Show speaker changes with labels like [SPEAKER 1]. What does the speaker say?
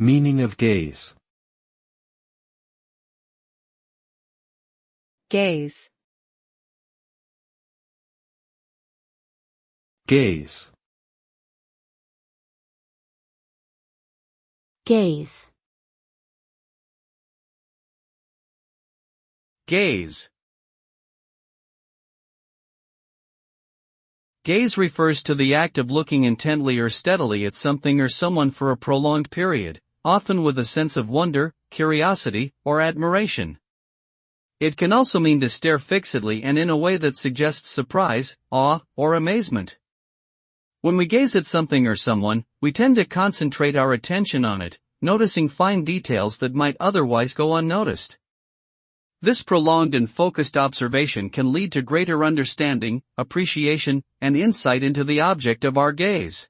[SPEAKER 1] Meaning of gaze.
[SPEAKER 2] Gaze.
[SPEAKER 1] Gaze.
[SPEAKER 3] Gaze.
[SPEAKER 4] Gaze. Gaze refers to the act of looking intently or steadily at something or someone for a prolonged period, often with a sense of wonder, curiosity, or admiration. It can also mean to stare fixedly and in a way that suggests surprise, awe, or amazement. When we gaze at something or someone, we tend to concentrate our attention on it, noticing fine details that might otherwise go unnoticed. This prolonged and focused observation can lead to greater understanding, appreciation, and insight into the object of our gaze.